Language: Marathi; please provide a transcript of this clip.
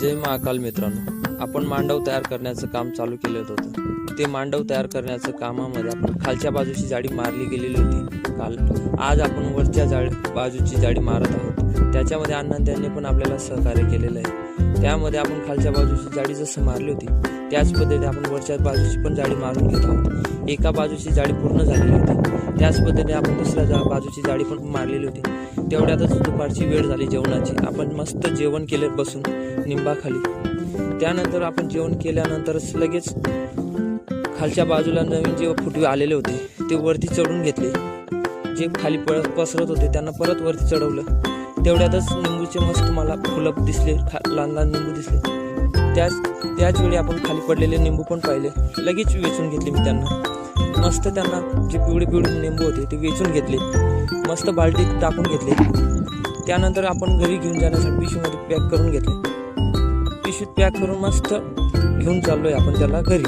जय महाकाल मित्रांनो, आपण मांडव तयार करण्याचं काम चालू केलं होतं. ते मांडव तयार करण्याचं कामामध्ये आपण खालच्या बाजूची जाळी मारली गेलेली होती काल. आज आपण वरच्या बाजूची जाळी मारत आहोत. त्याच्यामध्ये अण्णा त्यांनी पण आपल्याला सहकार्य केलेलं आहे. त्यामध्ये आपण खालच्या बाजूची जाळी जसं मारली होती त्याच पद्धतीने आपण वरच्या बाजूची पण जाळी मारून घेत आहोत. एका बाजूची जाळी पूर्ण झालेली होती, त्याच पद्धतीने आपण दुसऱ्या बाजूची जाळी पण मारलेली होती. तेवढ्यातच दुपारची वेळ झाली जेवणाची. आपण मस्त जेवण केले बसून निंबाखाली. त्यानंतर आपण जेवण केल्यानंतरच लगेच खालच्या बाजूला नवीन जे फुटवे आलेले होते ते वरती चढून घेतले. जे खाली पसरत होते त्यांना परत वरती चढवलं. तेवढ्यातच निंबूचे मस्त मला फुलं दिसले, लहान लहान निंबू दिसले. त्याच वेळी आपण खाली पडलेले निंबू पण पाहिले. लगेच वेचून घेतले मी त्यांना. मस्त त्यांना जे पिवळे निंबू होते ते वेचून घेतले, मस्त बाल्टीत टाकून घेतले. त्यानंतर आपण घरी घेऊन जाण्यासाठी पिशवीमध्ये पॅक करून घेतले. पिशवीत पॅक करून मस्त घेऊन चाललोय आपण त्याला घरी.